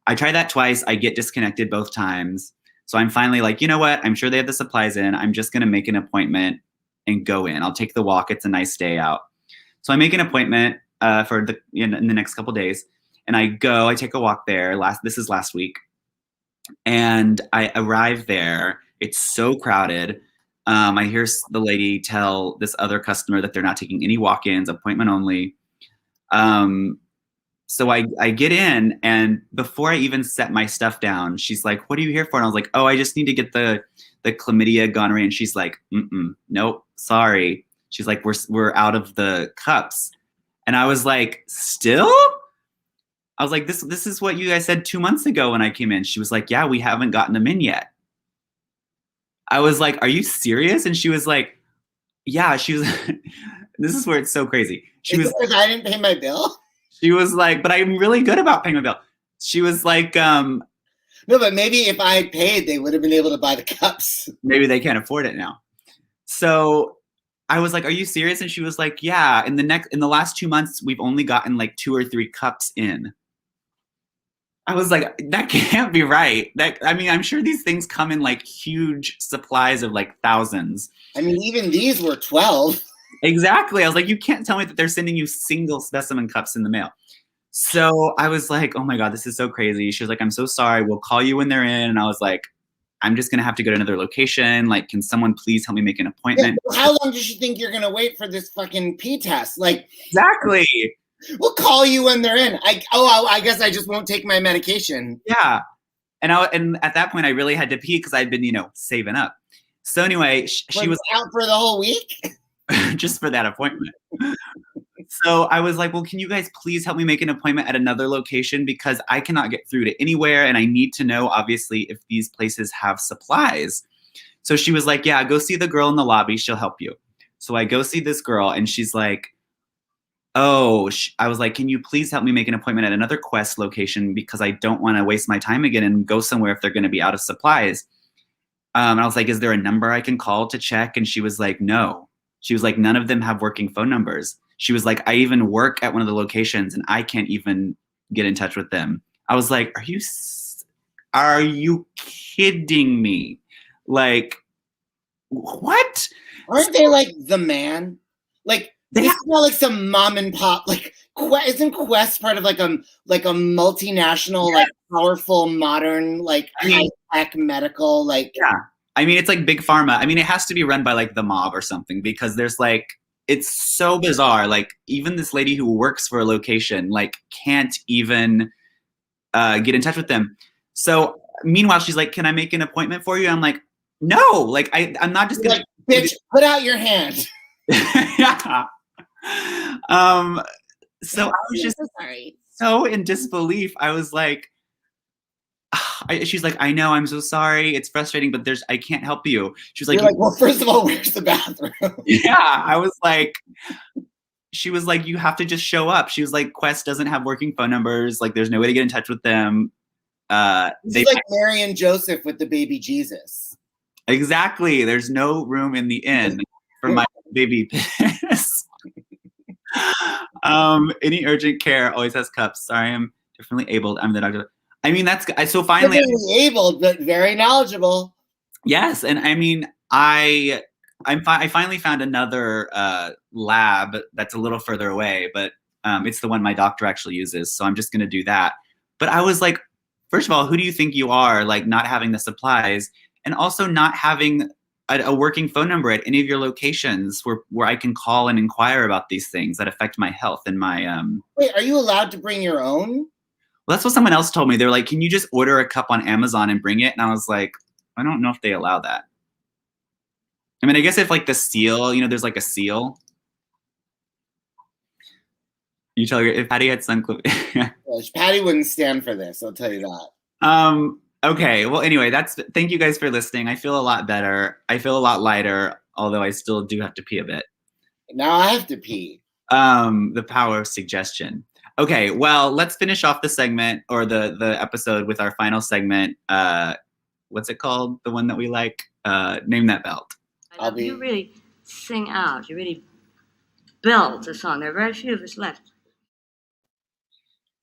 I tried that twice. I get disconnected both times. So I'm finally like, you know what? I'm sure they have the supplies in. I'm just going to make an appointment and go in. I'll take the walk. It's a nice day out. So I make an appointment in the next couple days. And I take a walk there. This is last week. And I arrive there. It's so crowded. I hear the lady tell this other customer that they're not taking any walk-ins, appointment only. So I get in, and before I even set my stuff down, she's like, what are you here for? And I was like, oh, I just need to get the chlamydia gonorrhea. And she's like, nope, sorry. She's like, we're out of the cups. And I was like, still? I was like, this is what you guys said 2 months ago when I came in. She was like, yeah, we haven't gotten them in yet. I was like, are you serious? And she was like, yeah, she was, this is where it's so crazy. She was because I didn't pay my bill? She was like, but I'm really good about paying my bill. She was like, no, but maybe if I had paid, they would have been able to buy the cups. Maybe they can't afford it now. So I was like, are you serious? And she was like, yeah, in the last 2 months, we've only gotten like 2 or 3 cups in. I was like, that can't be right. I'm sure these things come in like huge supplies of like thousands. I mean, even these were 12. Exactly. I was like, you can't tell me that they're sending you single specimen cups in the mail. So I was like, oh my God, this is so crazy. She was like, I'm so sorry. We'll call you when they're in. And I was like, I'm just going to have to go to another location. Like, can someone please help me make an appointment? Yeah, how long does she think you're going to wait for this fucking pee test? Like, exactly. We'll call you when they're in. I guess I just won't take my medication. Yeah. And at that point, I really had to pee because I'd been, saving up. So anyway, she was out for the whole week? just for that appointment. So I was like, well, can you guys please help me make an appointment at another location because I cannot get through to anywhere. And I need to know, obviously, if these places have supplies. So she was like, yeah, go see the girl in the lobby. She'll help you. So I go see this girl and she's like, oh, I was like, can you please help me make an appointment at another Quest location because I don't want to waste my time again and go somewhere if they're going to be out of supplies. And I was like, is there a number I can call to check? And she was like, no. She was like, none of them have working phone numbers. She was like, I even work at one of the locations and I can't even get in touch with them. I was like, are you kidding me? Like, what? Aren't they like the man? Like, this is not like some mom and pop. Like, isn't Quest part of like a multinational, like powerful, modern, like high-tech medical, like? Yeah, I mean, it's like big pharma. I mean, it has to be run by like the mob or something because there's like, it's so bizarre. Like, even this lady who works for a location like can't even get in touch with them. So meanwhile, she's like, "Can I make an appointment for you?" I'm like, "No, like I'm not just gonna." Like, bitch, put out your hand. Yeah. So I was just so in disbelief. I was like, she's like, I know, I'm so sorry. It's frustrating, but I can't help you. She was like, you're like, well, first of all, where's the bathroom? Yeah. I was like, she was like, you have to just show up. She was like, Quest doesn't have working phone numbers. Like, there's no way to get in touch with them. It's like Mary and Joseph with the baby Jesus. Exactly. There's no room in the inn for my baby piss. Any urgent care always has cups. Sorry, I'm differently abled. I'm the doctor. I mean, that's so finally differently abled, but very knowledgeable. Yes, and I mean, I finally found another lab that's a little further away, but it's the one my doctor actually uses. So I'm just gonna do that. But I was like, first of all, who do you think you are? Like, not having the supplies, and also not having a working phone number at any of your locations where I can call and inquire about these things that affect my health and my. Wait, are you allowed to bring your own? Well, that's what someone else told me. They were like, "Can you just order a cup on Amazon and bring it?" And I was like, I don't know if they allow that. I mean, I guess if like the seal, there's like a seal. You tell her if Patty had Suncliffe. Well, Patty wouldn't stand for this. I'll tell you that. Okay. Well, anyway, thank you guys for listening. I feel a lot better. I feel a lot lighter, although I still do have to pee a bit. Now I have to pee. The power of suggestion. Okay. Well, let's finish off the segment or the episode with our final segment. What's it called? The one that we like? Name That Belt. You really sing out. You really belt a song. There are very few of us left.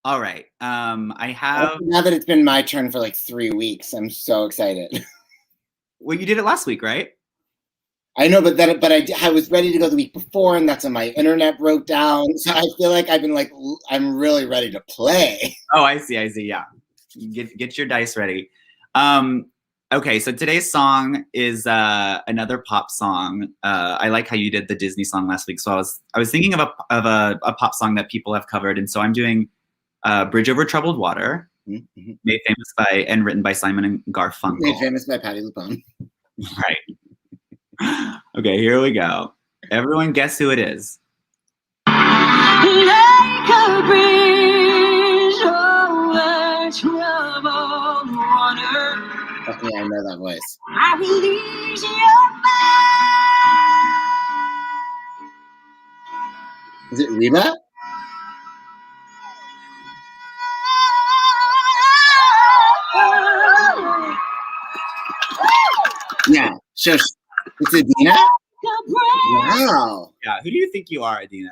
All right. I have. Now that it's been my turn for like 3 weeks, I'm so excited. Well, you did it last week, right? I know, but I was ready to go the week before, and that's when my internet broke down. So I feel like I've been like, I'm really ready to play. Oh, I see. Yeah. Get your dice ready. Okay, so today's song is another pop song. I like how you did the Disney song last week. So I was thinking of a pop song that people have covered, and so I'm doing "Bridge Over Troubled Water," mm-hmm. made famous by and written by Simon and Garfunkel. Made famous by Patti LuPone. Right. Okay, here we go. Everyone, guess who it is? Like a bridge over troubled water. Yeah, I know that voice. I will ease your mind. Is it Reba? Yeah. So it's Adina? Wow. Yeah. Who do you think you are, Adina?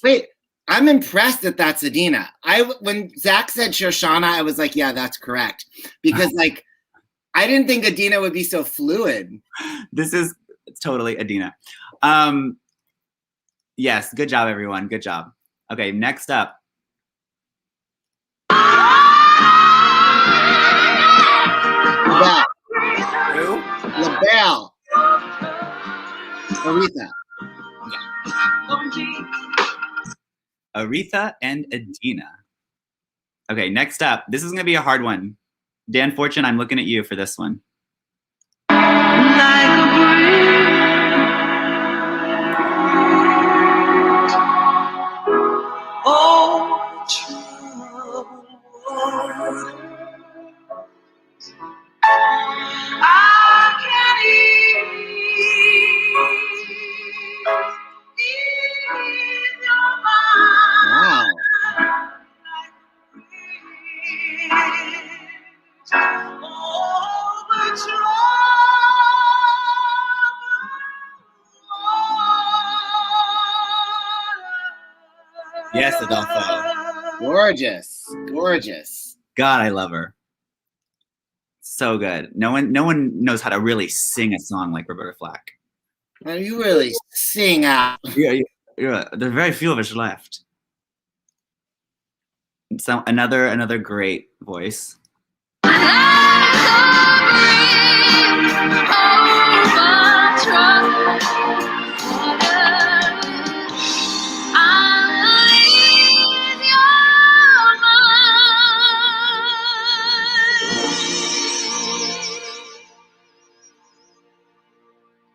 Wait, I'm impressed that that's Adina. When Zach said Shoshana, I was like, yeah, that's correct. Because like, I didn't think Adina would be so fluid. This is totally Adina. Yes, good job, everyone. Good job. Okay, next up. LaBelle. Who? LaBelle. Aretha. Aretha and Adina. Okay, next up. This is going to be a hard one. Dan Fortune, I'm looking at you for this one. Like a oh, troubled water. I can't ease your Wow. mind. Oh, the troubled Yes, Adolfo. Gorgeous. Gorgeous. God, I love her. So good. No one knows how to really sing a song like Roberta Flack. Now you really sing out. Yeah, there are very few of us left. So another great voice.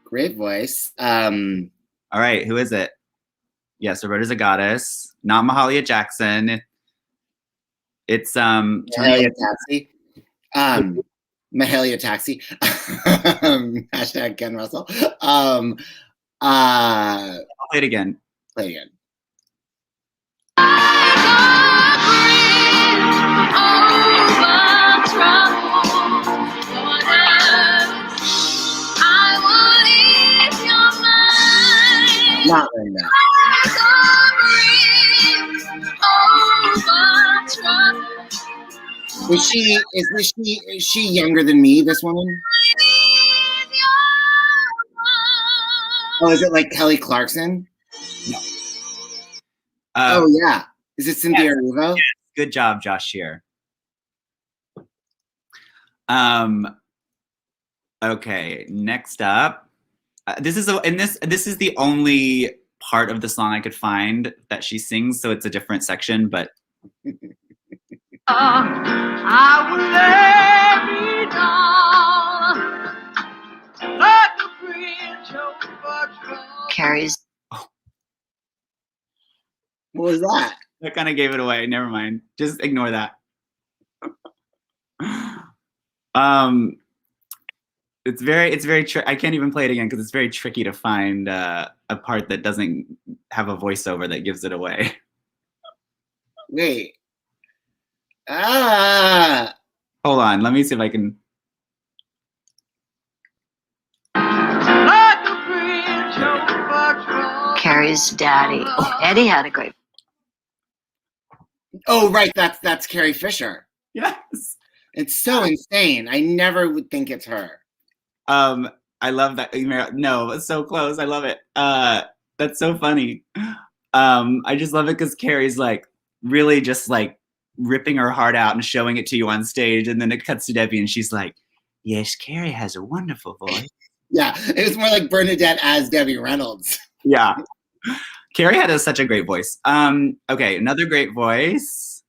Great voice. All right, who is it? Yes, Roberta's a goddess. Not Mahalia Jackson. It's Mahalia Taxi. Mahalia Taxi. Hashtag Ken Russell. I'll play it again. Play again. Not right now. Is she younger than me, this woman? Oh, is it like Kelly Clarkson? No. Oh yeah. Is it Cynthia Erivo? Yes. Good job, Josh Shear. Okay, next up. This is the only part of the song I could find that she sings, so it's a different section, but I will lay me down like a bridge over troubled. Carrie's. What was that? that kind of gave it away. Never mind. Just ignore that. It's very I can't even play it again because it's very tricky to find a part that doesn't have a voiceover that gives it away. Wait. Hold on, let me see if I can. Like a bridge over troubled. Carrie's daddy. Oh, Eddie had a great. Oh, right. That's Carrie Fisher. Yes. It's so insane. I never would think it's her. I love that. No, it's so close. I love it. That's so funny. I just love it because Carrie's like really just like ripping her heart out and showing it to you on stage, and then it cuts to Debbie and she's like, "Yes, Carrie has a wonderful voice." Yeah, it was more like Bernadette as Debbie Reynolds. Yeah, Carrie had such a great voice. Okay, another great voice.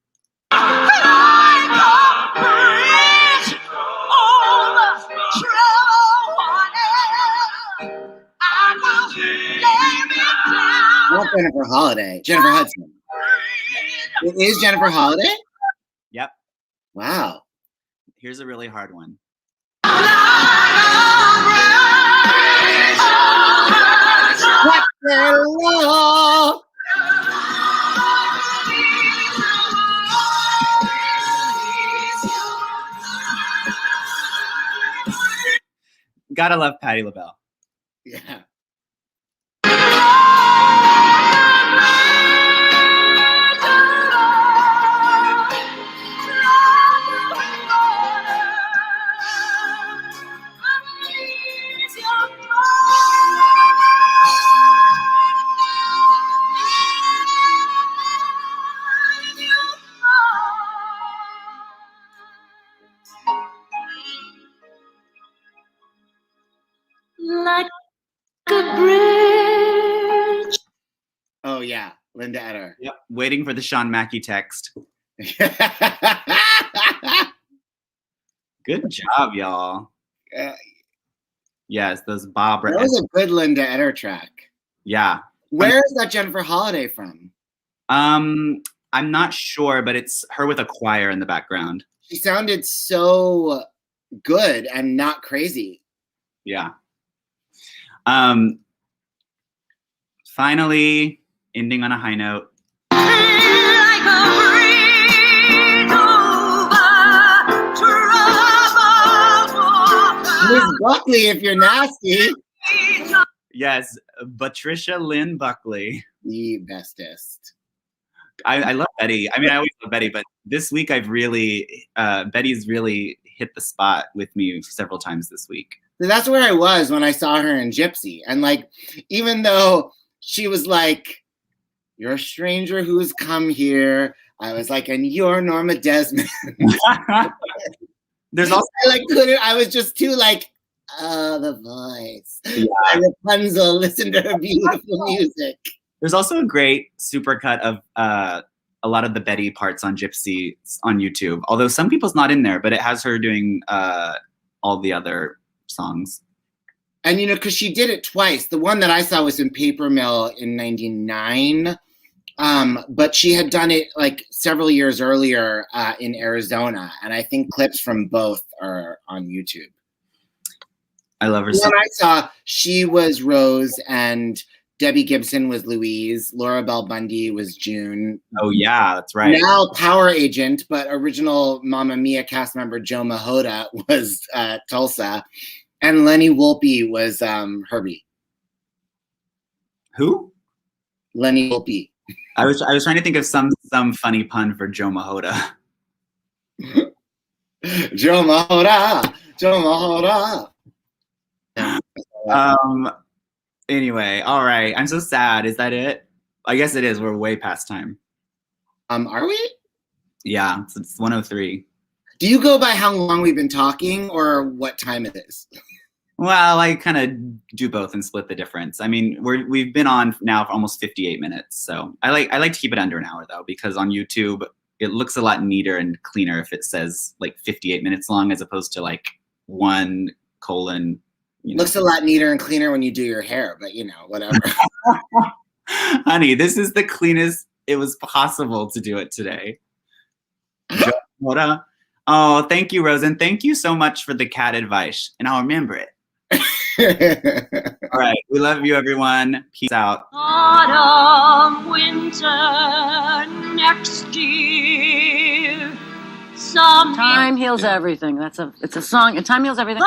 Not Jennifer Holiday. Jennifer Hudson. It is Jennifer Holiday? Yep. Wow. Here's a really hard one. What the law? Gotta love Patti LaBelle. Yeah. yeah, Linda Eder. Yep. Waiting for the Sean Mackey text. Good job, y'all. Yes, those Barbara. That was a good Linda Eder track. Yeah. Where is that Jennifer Holiday from? I'm not sure, but it's her with a choir in the background. She sounded so good and not crazy. Yeah. Finally, ending on a high note. Miss Buckley, if you're nasty. Yes, Patricia Lynn Buckley. The bestest. I love Betty. I mean, I always love Betty, but this week I've really, Betty's really hit the spot with me several times this week. So that's where I was when I saw her in Gypsy. And like, even though she was like, you're a stranger who's come here, I was like, and you're Norma Desmond. There's also I was just too like, the voice. Yeah. Rapunzel, listen to her beautiful music. There's also a great supercut of a lot of the Betty parts on Gypsy on YouTube. Although some people's not in there, but it has her doing all the other songs. And you know, because she did it twice. The one that I saw was in Paper Mill in '99. But she had done it like several years earlier in Arizona. And I think clips from both are on YouTube. I love her. The one I saw, she was Rose and Debbie Gibson was Louise. Laura Bell Bundy was June. Oh, yeah, that's right. Now Power Agent, but original Mamma Mia cast member Joe Mahota was Tulsa. And Lenny Wolpe was Herbie. Who? Lenny Wolpe. I was trying to think of some funny pun for Joe Mahota. Joe Mahota. Joe Mahota. Anyway, all right. I'm so sad. Is that it? I guess it is. We're way past time. Are we? Yeah, it's 1:03. Do you go by how long we've been talking or what time it is? Well, I kind of do both and split the difference. I mean, we've been on now for almost 58 minutes. So I like to keep it under an hour though, because on YouTube it looks a lot neater and cleaner if it says like 58 minutes long as opposed to like 1:. Looks a lot neater and cleaner when you do your hair, but you know, whatever. Honey, this is the cleanest it was possible to do it today. Oh, thank you, Rose. And thank you so much for the cat advice. And I'll remember it. All right. We love you, everyone. Peace out. Autumn, winter, next year. Time heals everything. It's a song. Time heals everything.